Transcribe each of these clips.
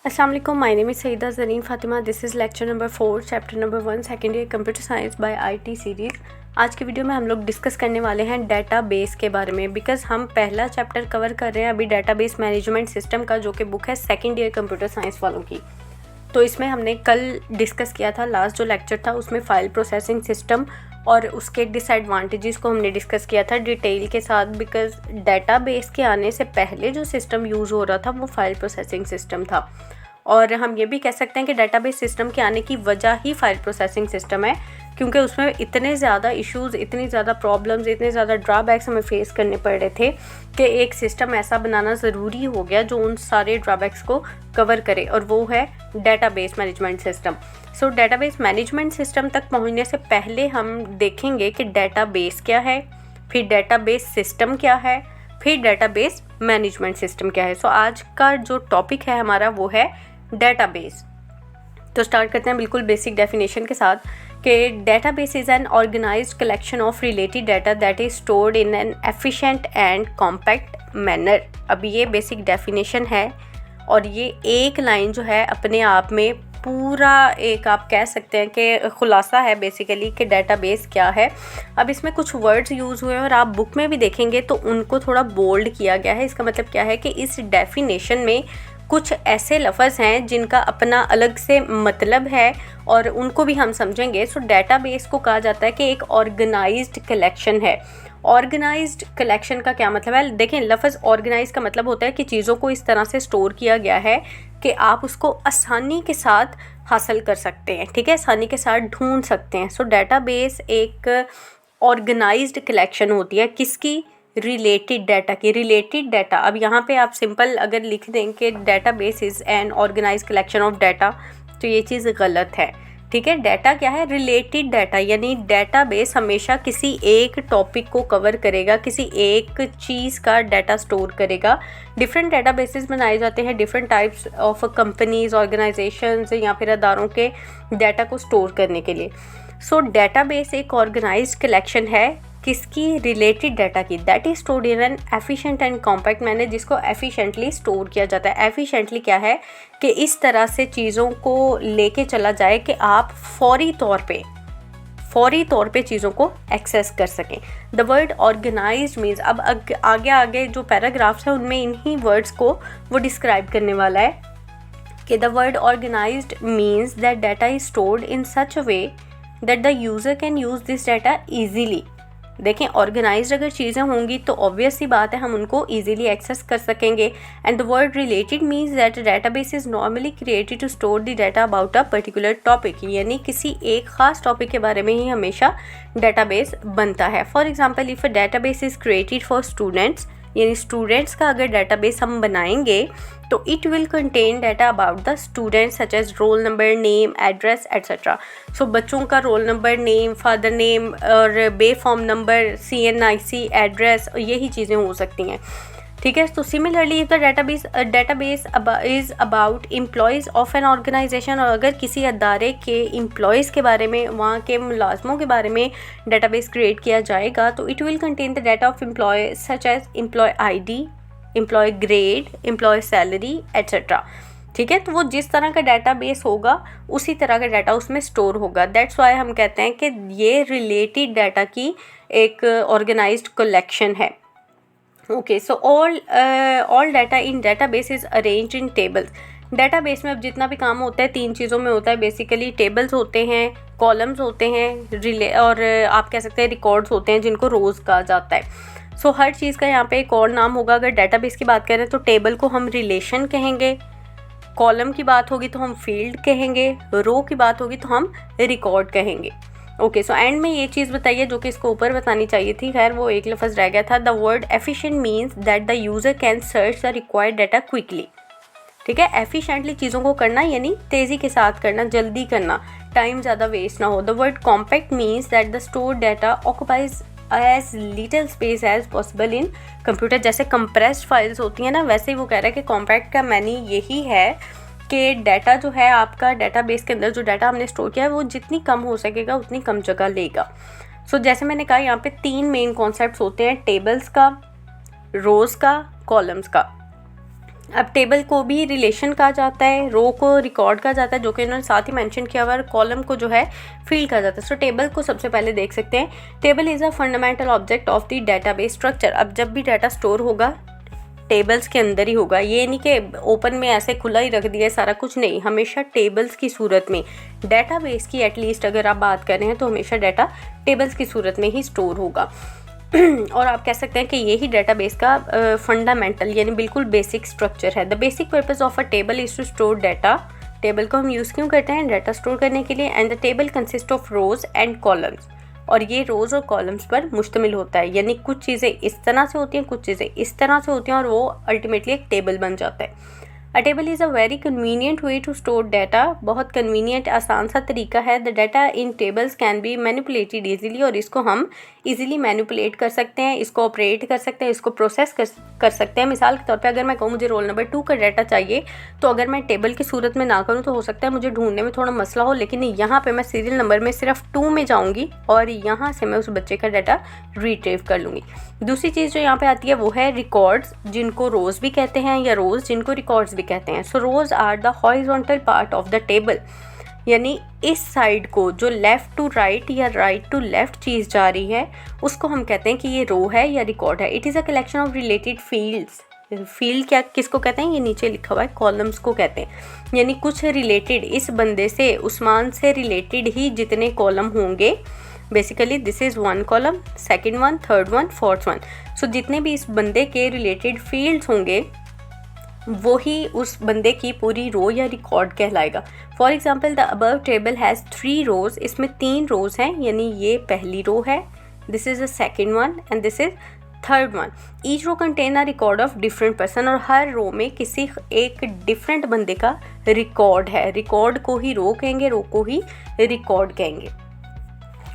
अस्सलाम वालेकुम, my name is Saeeda Zareen Fatima. This is lecture number 4 chapter number 1 second year computer science by IT series. आज की video में हम लोग डिस्कस करने वाले हैं डेटाबेस के बारे में, बिकॉज़ हम पहला चैप्टर कवर कर रहे हैं अभी डेटाबेस मैनेजमेंट सिस्टम का, जो कि बुक है सेकेंड ईयर कंप्यूटर साइंस वालों की। तो इसमें हमने कल डिस्कस किया था, लास्ट जो लेक्चर था उसमें फ़ाइल प्रोसेसिंग सिस्टम और उसके डिसएडवांटेजेस को हमने डिस्कस किया था डिटेल के साथ, बिकॉज़ डेटाबेस के आने से पहले जो सिस्टम यूज़ हो रहा था वो फाइल प्रोसेसिंग सिस्टम था। और हम ये भी कह सकते हैं कि डेटाबेस सिस्टम के आने की वजह ही फाइल प्रोसेसिंग सिस्टम है, क्योंकि उसमें इतने ज़्यादा इश्यूज़, इतनी ज़्यादा प्रॉब्लम्स, इतने ज़्यादा ड्रॉबैक्स हमें फेस करने पड़ रहे थे कि एक सिस्टम ऐसा बनाना ज़रूरी हो गया जो उन सारे ड्रॉबैक्स को कवर करे, और वो है डेटाबेस मैनेजमेंट सिस्टम। सो डेटाबेस मैनेजमेंट सिस्टम तक पहुंचने से पहले हम देखेंगे कि डेटाबेस क्या है, फिर डेटाबेस सिस्टम क्या है, फिर डेटाबेस मैनेजमेंट सिस्टम क्या है। सो आज का जो टॉपिक है हमारा वो है डेटाबेस। तो स्टार्ट करते हैं बिल्कुल बेसिक डेफिनेशन के साथ कि database is an organised collection of related data that is stored in an efficient and compact manner. अब ये बेसिक डेफिनेशन है और ये एक लाइन जो है अपने आप में पूरा एक आप कह सकते हैं कि खुलासा है बेसिकली कि डेटाबेस क्या है। अब इसमें कुछ वर्ड्स यूज़ हुए हैं और आप बुक में भी देखेंगे तो उनको थोड़ा बोल्ड किया गया है। इसका मतलब क्या है कि इस डेफिनेशन में कुछ ऐसे लफ्ज़ हैं जिनका अपना अलग से मतलब है और उनको भी हम समझेंगे। सो डेटाबेस को कहा जाता है कि एक ऑर्गेनाइज्ड कलेक्शन है। ऑर्गेनाइज्ड कलेक्शन का क्या मतलब है? देखें, लफ्ज़ ऑर्गेनाइज का मतलब होता है कि चीज़ों को इस तरह से स्टोर किया गया है कि आप उसको आसानी के साथ हासिल कर सकते हैं, ठीक है, आसानी के साथ ढूंढ सकते हैं। सो डेटाबेस एक ऑर्गेनाइज्ड कलेक्शन होती है किसकी? रिलेटेड डाटा की। रिलेटेड डाटा, अब यहाँ पे आप सिंपल अगर लिख दें कि database is an organised collection of data, तो ये चीज़ गलत है, ठीक है। डाटा क्या है? रिलेटेड डाटा, यानी डेटाबेस हमेशा किसी एक टॉपिक को कवर करेगा, किसी एक चीज़ का डाटा स्टोर करेगा। डिफरेंट डेटाबेसेस बनाए जाते हैं different types of companies, organisations या फिर अदारों के डाटा को स्टोर करने के लिए। सो डेटाबेस एक ऑर्गेनाइज्ड कलेक्शन है किसकी? रिलेटेड डाटा की, that is stored in an efficient and compact manner, जिसको एफिशिएंटली स्टोर किया जाता है। एफिशिएंटली क्या है कि इस तरह से चीज़ों को लेके चला जाए कि आप फौरी तौर पे चीज़ों को एक्सेस कर सकें। द वर्ड ऑर्गेनाइज्ड मीन्स, अब आगे जो पैराग्राफ्स हैं उनमें इन्हीं वर्ड्स को वो डिस्क्राइब करने वाला है कि the word organised means that data is stored in such a way that the user can use this data easily. देखें, ऑर्गेनाइज्ड अगर चीज़ें होंगी तो ऑब्वियस सी बात है हम उनको इजीली एक्सेस कर सकेंगे। And the word related means that database is normally created to store the data about a particular topic, यानी किसी एक ख़ास टॉपिक के बारे में ही हमेशा डेटाबेस बनता है। For example, if a database is created for students, यानी स्टूडेंट्स का अगर डेटाबेस हम बनाएंगे तो it will contain data about the students such as roll number, name, address etcetera. So बच्चों का roll number, name, father name और B form number, CNIC, address, यही चीज़ें हो सकती हैं, ठीक है। तो similarly the database is about employees of an organisation, और अगर किसी अदारे के एम्प्लॉयज़ के बारे में, वहाँ के मुलाजमों के बारे में डेटाबेस क्रिएट किया जाएगा तो it will contain the data of employee such as employee ID, employee grade, employee salary etcetera, ठीक है। तो वो जिस तरह का डाटाबेस होगा उसी तरह का डाटा उसमें स्टोर होगा। दैट्स वाई हम कहते हैं कि ये रिलेटेड डाटा की एक ऑर्गेनाइज्ड कलेक्शन है। Okay, so all data in database is arranged in tables. Database में अब जितना भी काम होता है तीन चीज़ों में होता है बेसिकली। टेबल्स होते हैं, कॉलम्स होते हैं, और आप कह सकते हैं रिकॉर्ड्स होते हैं जिनको रोज़ कहा जाता है। सो हर चीज़ का यहाँ पे एक और नाम होगा। अगर डेटाबेस की बात करें तो टेबल को हम रिलेशन कहेंगे, कॉलम की बात होगी तो हम फील्ड कहेंगे, रो की बात होगी तो हम रिकॉर्ड कहेंगे। ओके, सो एंड में ये चीज़ बताइए जो कि इसको ऊपर बतानी चाहिए थी, खैर वो एक लफ्ज़ रह गया था। The word efficient means that the user can search the required data quickly, ठीक है। एफिशिएंटली चीज़ों को करना यानी तेज़ी के साथ करना, जल्दी करना, टाइम ज़्यादा वेस्ट ना हो। The word compact means that the store data occupies as little space as possible in computer. जैसे कंप्रेस्ड फाइल्स होती हैं ना, वैसे ही वो कह रहा है कि कॉम्पैक्ट का मैनी यही है कि डाटा जो है आपका डेटाबेस के अंदर, जो डाटा हमने स्टोर किया है वो जितनी कम हो सकेगा उतनी कम जगह लेगा। सो जैसे मैंने कहा यहाँ पे तीन मेन कॉन्सेप्ट्स होते हैं, टेबल्स का, रोज़ का, कॉलम्स का। अब टेबल को भी रिलेशन कहा जाता है, रो को रिकॉर्ड कहा जाता है, जो कि इन्होंने साथ ही मेंशन किया हुआ है, कॉलम को जो है फील्ड कहा जाता है। सो टेबल को सबसे पहले देख सकते हैं। Table is a fundamental object of the database structure. अब जब भी डाटा स्टोर होगा टेबल्स के अंदर ही होगा, ये नहीं कि ओपन में ऐसे खुला ही रख दिया सारा कुछ, नहीं, हमेशा टेबल्स की सूरत में। डेटाबेस की एटलीस्ट अगर आप बात कर रहे हैं तो हमेशा डाटा टेबल्स की सूरत में ही स्टोर होगा। और आप कह सकते हैं कि यही डेटाबेस का फंडामेंटल यानी बिल्कुल बेसिक स्ट्रक्चर है। The basic purpose of a table is to store data. Table को हम यूज़ क्यों करते हैं? डाटा स्टोर करने के लिए। And the table consist of rose and columns, और ये रोज़ और कॉलम्स पर मुश्तमिल होता है, यानी कुछ चीज़ें इस तरह से होती हैं, कुछ चीज़ें इस तरह से होती हैं, और वो अल्टीमेटली एक टेबल बन जाता है। A table is a very convenient way to store data. बहुत कन्वीनियंट आसान सा तरीका है। The data in tables can be manipulated easily, और इसको हम ईजिली मैनिपुलेट कर सकते हैं, इसको ऑपरेट कर सकते हैं, इसको प्रोसेस कर सकते हैं। मिसाल के तौर पे अगर मैं कहूँ मुझे रोल नंबर 2 का डाटा चाहिए, तो अगर मैं टेबल की सूरत में ना करूँ तो हो सकता है मुझे ढूंढने में थोड़ा मसला हो, लेकिन यहाँ पे मैं सीरियल नंबर में सिर्फ 2 में जाऊँगी और यहाँ से मैं उस बच्चे का डाटा रिट्रीव कर लूँगी। दूसरी चीज़ जो यहाँ पे आती है वो है रिकॉर्ड्स, जिनको रोज़ भी कहते हैं, या रोज़ जिनको रिकॉर्ड्स भी कहते हैं। So rows are the horizontal part of the table, यानी इस साइड को जो लेफ़्ट टू राइट या राइट टू लेफ़्ट चीज़ जा रही है उसको हम कहते हैं कि ये रो है या रिकॉर्ड है। It is a collection of related fields. Field क्या किसको कहते हैं? ये नीचे लिखा हुआ है, कॉलम्स को कहते हैं, यानी कुछ रिलेटेड, इस बंदे से, उस्मान से रिलेटेड ही जितने कॉलम होंगे। Basically this is 1 column, second one, third one, fourth one. So जितने भी इस बंदे के रिलेटेड फील्ड्स होंगे वो ही उस बंदे की पूरी रो या रिकॉर्ड कहलाएगा। For example the above table has 3 rows. इसमें 3 रोज हैं, यानी ये पहली रो है, this is the second one and this is third one. Each row contain a record of different person, और हर रो में किसी एक डिफरेंट बंदे का रिकॉर्ड है। रिकॉर्ड को ही रो कहेंगे, रो को ही रिकॉर्ड कहेंगे।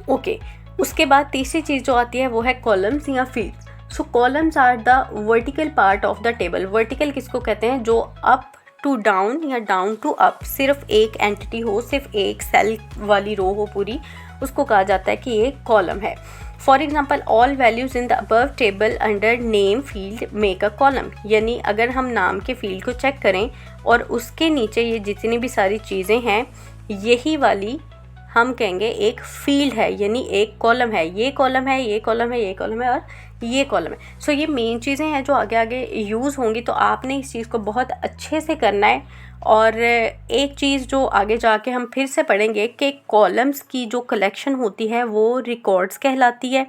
ओके, उसके बाद तीसरी चीज़ जो आती है वो है कॉलम्स या fields. So columns are the vertical part of the table. Vertical किसको कहते हैं? जो अप टू डाउन या डाउन टू अप सिर्फ एक एंटिटी हो, सिर्फ एक सेल वाली रो हो पूरी, उसको कहा जाता है कि ये कॉलम है। For example all values in the above table under name field make a column, यानी अगर हम नाम के फील्ड को चेक करें और उसके नीचे ये जितनी भी सारी चीज़ें हैं, यही वाली हम कहेंगे एक फील्ड है, यानी एक कॉलम है। ये कॉलम है, ये कॉलम है, ये कॉलम है और ये कॉलम है। सो ये मेन चीज़ें हैं जो आगे आगे यूज़ होंगी, तो आपने इस चीज़ को बहुत अच्छे से करना है। और एक चीज़ जो आगे जाके हम फिर से पढ़ेंगे कि कॉलम्स की जो कलेक्शन होती है वो रिकॉर्ड्स कहलाती है।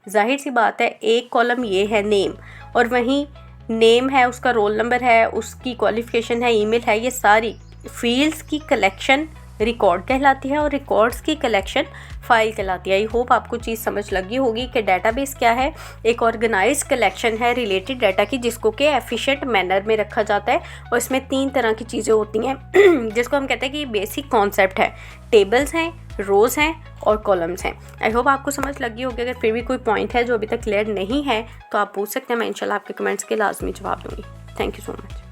जाहिर सी बात है, एक कॉलम ये है नेम, और वहीं नेम है, उसका रोल नंबर है, उसकी क्वालिफ़िकेशन है, ईमेल है, ये सारी फील्ड्स की कलेक्शन रिकॉर्ड कहलाती है, और रिकॉर्ड्स की कलेक्शन फाइल कहलाती है। आई होप आपको चीज़ समझ लगी होगी कि डेटाबेस क्या है। एक ऑर्गेनाइज्ड कलेक्शन है रिलेटेड डाटा की, जिसको कि एफिशिएंट मैनर में रखा जाता है, और इसमें 3 तरह की चीज़ें होती हैं जिसको हम कहते हैं कि बेसिक कॉन्सेप्ट है। टेबल्स हैं, रोज़ हैं और कॉलम्स हैं। आई होप आपको समझ लगी होगी। अगर फिर भी कोई पॉइंट है जो अभी तक क्लियर नहीं है तो आप पूछ सकते हैं, मैं इंशाल्लाह आपके कमेंट्स के लाजमी जवाब दूँगी। Thank you so much.